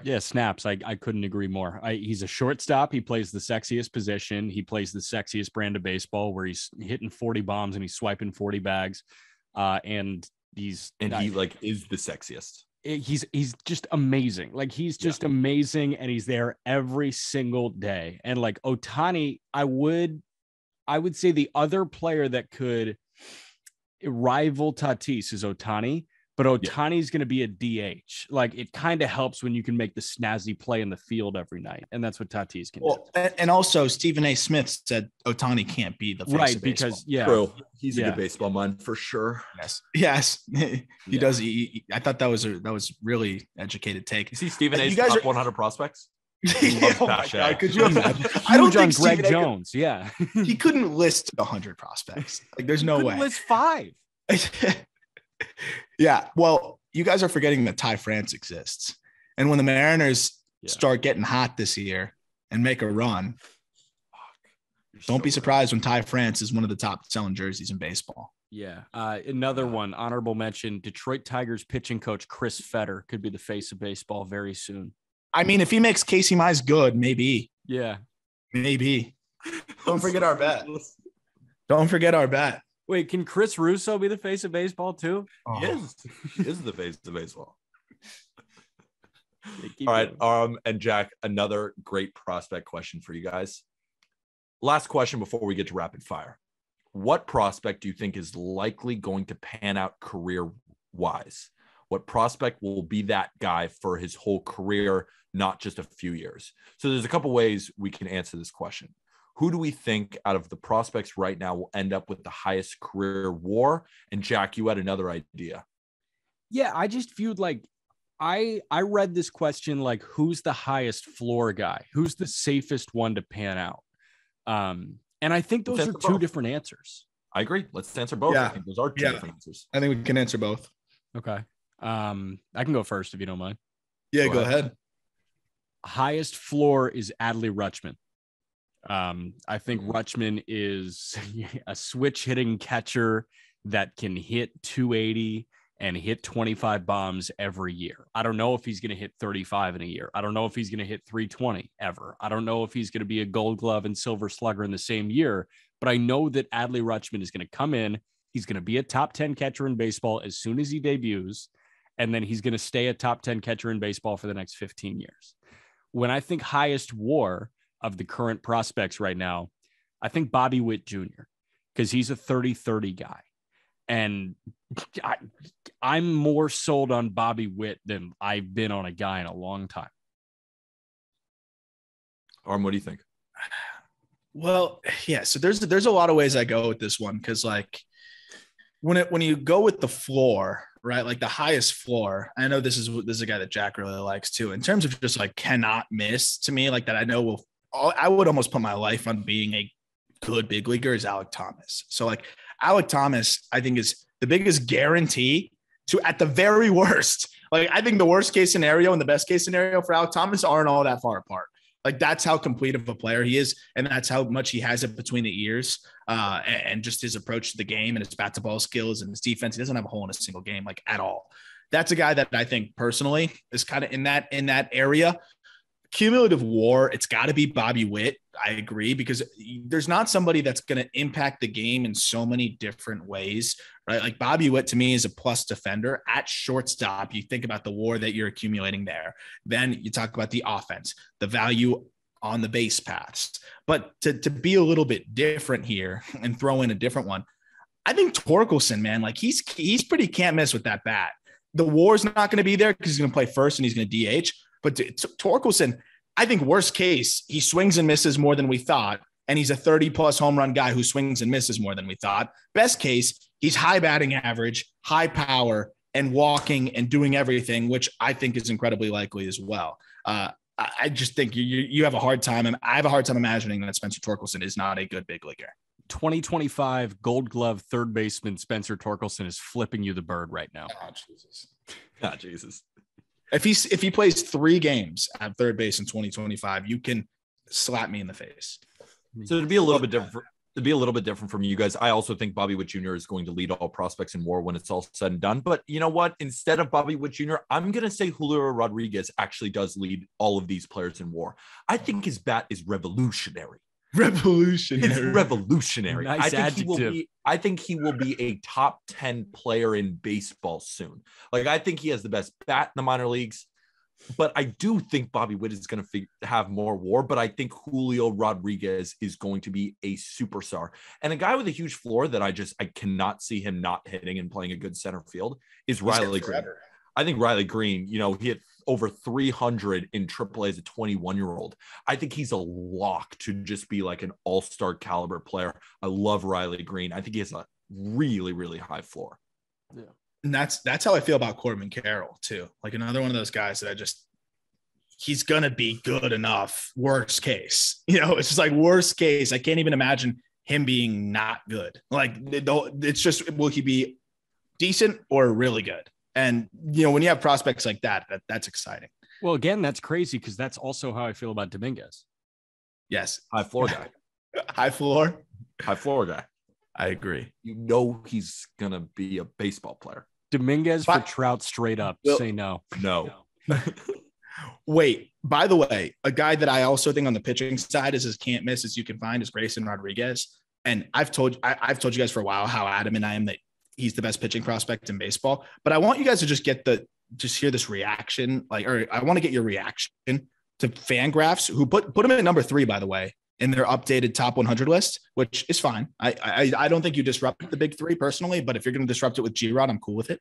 Yeah, snaps. I couldn't agree more. He's a shortstop. He plays the sexiest position. He plays the sexiest brand of baseball where he's hitting 40 bombs and he's swiping 40 bags. And he is the sexiest. he's just amazing. Like he's just amazing, and he's there every single day. And like Ohtani, I would say the other player that could rival Tatis is Ohtani, but Ohtani's going to be a DH. Like it kind of helps when you can make the snazzy play in the field every night, and that's what Tatis can do. And also Stephen A. Smith said Ohtani can't be the face right of because True. He's a good baseball mind for sure. Yes, he does. I thought that was really educated take. You see Stephen A's top 100 prospects. Oh my God, could you imagine? I don't think Greg Jones. He couldn't list 100 prospects. Like, there's no way. List 5. Yeah. Well, you guys are forgetting that Ty France exists, and when the Mariners start getting hot this year and make a run, don't be surprised when Ty France is one of the top selling jerseys in baseball. Yeah. Another one, honorable mention: Detroit Tigers pitching coach Chris Fetter could be the face of baseball very soon. I mean, if he makes Casey Mize good, maybe. Yeah. Maybe. Don't forget our bet. Don't forget our bet. Wait, can Chris Russo be the face of baseball too? He is the face of baseball. All right. And Jack, another great prospect question for you guys. Last question before we get to rapid fire. What prospect do you think is likely going to pan out career-wise? What prospect will be that guy for his whole career, not just a few years? So there's a couple ways we can answer this question. Who do we think out of the prospects right now will end up with the highest career WAR? And Jack, you had another idea. Yeah, I just viewed like I read this question like, who's the highest floor guy? Who's the safest one to pan out? And I think those are two different answers. I agree. Let's answer both. Yeah. I think those are two different answers. I think we can answer both. Okay. I can go first if you don't mind. Yeah, go ahead. Highest floor is Adelie Ruchman. I think Ruchman is a switch hitting catcher that can hit 280 and hit 25 bombs every year. I don't know if he's going to hit 35 in a year. I don't know if he's going to hit 320 ever. I don't know if he's going to be a Gold Glove and Silver Slugger in the same year, but I know that Adelie Ruchman is going to come in. He's going to be a top 10 catcher in baseball as soon as he debuts, and then he's going to stay a top 10 catcher in baseball for the next 15 years. When I think highest WAR of the current prospects right now, I think Bobby Witt Jr., because he's a 30-30 guy. And I'm more sold on Bobby Witt than I've been on a guy in a long time. Aram, what do you think? Well, yeah. So there's a lot of ways I go with this one, because like when you go with the floor, right? Like the highest floor. I know this is a guy that Jack really likes too. In terms of just like cannot miss to me, like that I know I would almost put my life on being a good big leaguer is Alec Thomas. So like Alec Thomas, I think is the biggest guarantee to, at the very worst, like I think the worst case scenario and the best case scenario for Alec Thomas aren't all that far apart. Like that's how complete of a player he is. And that's how much he has it between the ears and just his approach to the game and his bat to ball skills and his defense. He doesn't have a hole in a single game, like at all. That's a guy that I think personally is kind of in that area. Cumulative WAR, it's got to be Bobby Witt. I agree, because there's not somebody that's going to impact the game in so many different ways, right? Like Bobby Witt to me is a plus defender at shortstop. You think about the WAR that you're accumulating there. Then you talk about the offense, the value on the base paths. But to be a little bit different here and throw in a different one, I think Torkelson, man, like he's pretty can't miss with that bat. The WAR is not going to be there because he's going to play first and he's going to DH. But Torkelson, I think worst case, he swings and misses more than we thought. And he's a 30-plus home run guy who swings and misses more than we thought. Best case, he's high batting average, high power, and walking and doing everything, which I think is incredibly likely as well. I just think you have a hard time. And I have a hard time imagining that Spencer Torkelson is not a good big leaguer. 2025 Gold Glove third baseman Spencer Torkelson is flipping you the bird right now. Oh, Jesus. Ah, Jesus. If he plays 3 games at third base in 2025, you can slap me in the face. So to be a little bit different, from you guys, I also think Bobby Witt Jr. is going to lead all prospects in WAR when it's all said and done. But you know what? Instead of Bobby Witt Jr., I'm going to say Julio Rodriguez actually does lead all of these players in WAR. I think his bat is revolutionary. Revolutionary. It's revolutionary. Nice adjective. I think he will be a top 10 player in baseball soon. Like, I think he has the best bat in the minor leagues, but I do think Bobby Witt is going to have more WAR, but I think Julio Rodriguez is going to be a superstar. And a guy with a huge floor that I cannot see him not hitting and playing a good center field is Riley Green. I think Riley Green, he hit over 300 in AAA as a 21-year-old. I think he's a lock to just be like an all-star caliber player. I love Riley Green. I think he has a really, really high floor. Yeah. And that's how I feel about Corbin Carroll too. Like another one of those guys that he's going to be good enough. Worst case, it's just like worst case. I can't even imagine him being not good. Like it's just, will he be decent or really good? And, when you have prospects like that's exciting. Well, again, that's crazy because that's also how I feel about Dominguez. Yes. High floor guy. High floor guy. I agree. He's going to be a baseball player. Dominguez for Trout straight up. Say no. No. Wait, by the way, a guy that I also think on the pitching side is can't miss as you can find is Grayson Rodriguez. And I've told you guys for a while how adamant I am that he's the best pitching prospect in baseball. But I want you guys to just hear this reaction. Or I want to get your reaction to Fangraphs, who put him at number 3, by the way, in their updated top 100 list, which is fine. I don't think you disrupt the big 3 personally, but if you're going to disrupt it with G-Rod, I'm cool with it.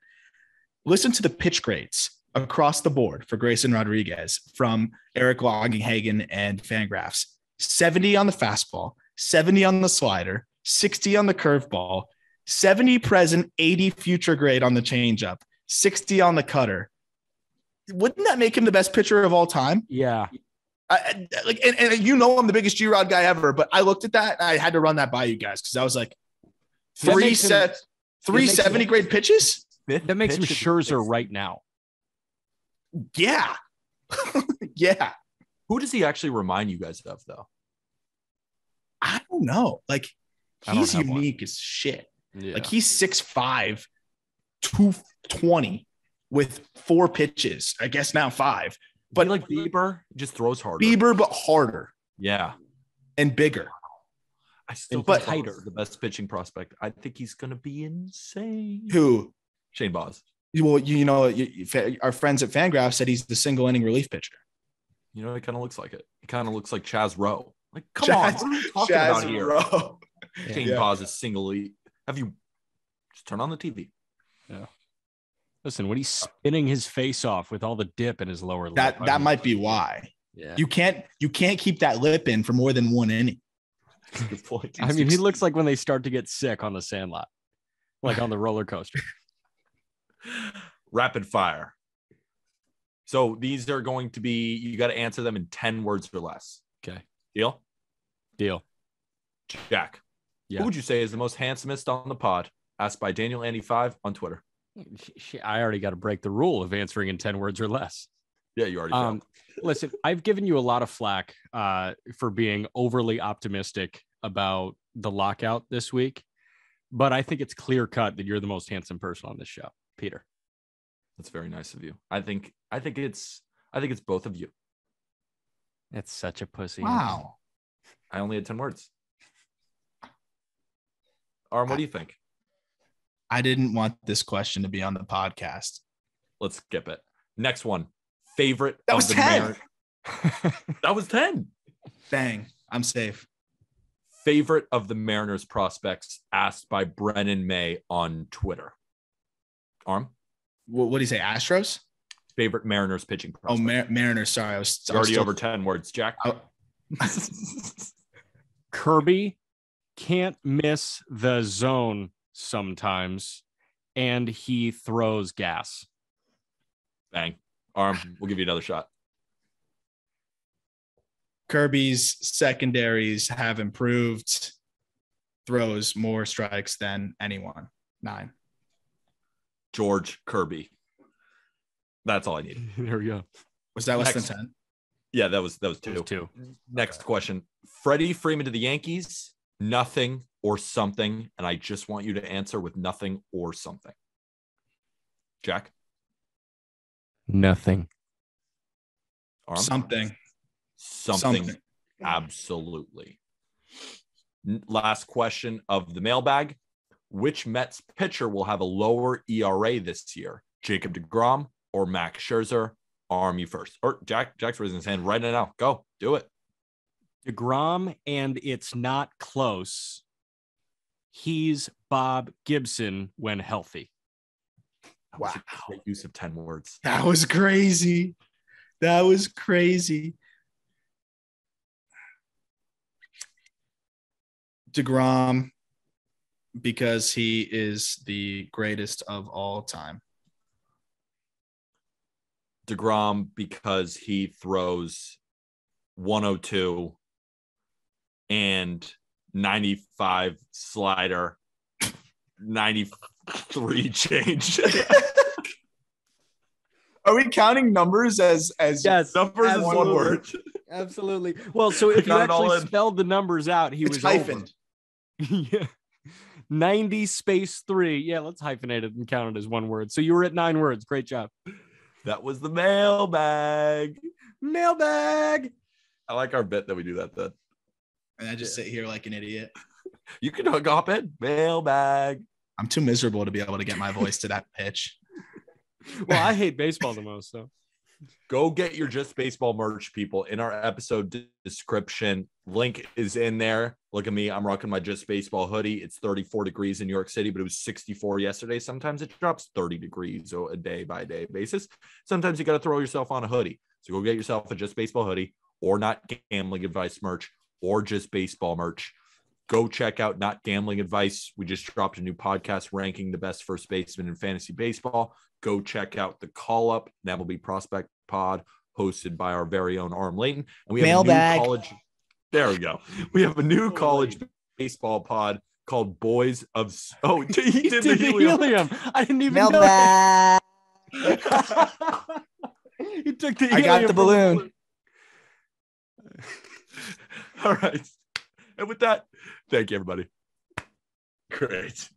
Listen to the pitch grades across the board for Grayson Rodriguez from Eric Longenhagen and Fangraphs. 70 on the fastball, 70 on the slider, 60 on the curveball, 70 present, 80 future grade on the changeup, 60 on the cutter. Wouldn't that make him the best pitcher of all time? Yeah. And I'm the biggest G-Rod guy ever, but I looked at that and I had to run that by you guys because I was like, 370 grade pitches? That makes him Scherzer right now. Yeah. Yeah. Who does he actually remind you guys of, though? I don't know. Like, he's unique as shit. Yeah. Like, he's 6'5", 220 with 4 pitches. I guess now 5. But like Bieber, just throws harder. Bieber, but harder. Yeah. And bigger. I still think tighter. The best pitching prospect. I think he's going to be insane. Who? Shane Baz. Well, our friends at Fangraphs said he's the single inning relief pitcher. He kind of looks like it. He kind of looks like Chaz Rowe. Like, come on. What are you talking about here? Rowe. Shane Baz is singly. Have you just turn on the TV? Yeah. Listen, when he's spinning his face off with all the dip in his lower lip, that might be why. Yeah. You can't keep that lip in for more than 1 inning. Good point. I mean, he looks like when they start to get sick on the Sandlot, like on the roller coaster. Rapid fire. So these are going to be, you got to answer them in 10 words or less. Okay. Deal? Deal. Jack. Yeah. Who would you say is the most handsomest on the pod? Asked by Daniel Andy 5 on Twitter. I already got to break the rule of answering in 10 words or less. Yeah, you already Listen, I've given you a lot of flack for being overly optimistic about the lockout this week, but I think it's clear cut that you're the most handsome person on this show, Peter. That's very nice of you. I think it's both of you. That's such a pussy. Wow. I only had 10 words. Aram, what do you think? I didn't want this question to be on the podcast. Let's skip it. Next one. Favorite. That was 10. That was 10. Dang. I'm safe. Favorite of the Mariners prospects asked by Brennan May on Twitter. Aram? What do you say? Astros? Favorite Mariners pitching prospect. Oh, Mariners. Sorry. I was already over 10 words, Jack. Kirby can't miss the zone sometimes, and he throws gas. Bang. Aram, we'll give you another shot. Kirby's secondaries have improved, throws more strikes than anyone. 9. George Kirby. That's all I need. There we go. Was that less than 10? Yeah, that was 2. That was 2. Next question. Freddie Freeman to the Yankees, nothing or something, and I just want you to answer with nothing or something. Jack? Nothing. Aram? Something. Something. Absolutely. Last question of the mailbag. Which Mets pitcher will have a lower ERA this year? Jacob Degrom or Max Scherzer? Aram, you first. Or Jack's raising his hand right now. Go. Do it. DeGrom, and it's not close. He's Bob Gibson when healthy. Wow. Great use of 10 words. That was crazy. That was crazy. DeGrom, because he is the greatest of all time. DeGrom, because he throws 102 and 95 slider, 93 change. Are we counting numbers as yes, numbers is one word? Absolutely. Well, so if you actually spelled the numbers out, he was hyphened. Yeah. 90 space 3. Yeah, let's hyphenate it and count it as one word. So you were at 9 words. Great job. That was the mailbag. Mailbag. I like our bit that we do that then. And I just sit here like an idiot. You can hop in. Mailbag. I'm too miserable to be able to get my voice to that pitch. Well, I hate baseball the most, so. Go get your Just Baseball merch, people. In our episode description, link is in there. Look at me. I'm rocking my Just Baseball hoodie. It's 34 degrees in New York City, but it was 64 yesterday. Sometimes it drops 30 degrees a day by day basis. Sometimes you got to throw yourself on a hoodie. So go get yourself a Just Baseball hoodie or Not Gambling Advice merch or Just Baseball merch. Go check out Not Gambling Advice. We just dropped a new podcast ranking the best first baseman in fantasy baseball. Go check out the Call Up, that will be Prospect Pod, hosted by our very own Aram Layton. And we have Mailbag. a new college. There we go. We have a new college baseball pod called Boys of. Oh, he did the helium. I didn't even Mailbag. know. He took the helium. I got the balloon. All right. And with that, thank you, everybody. Great.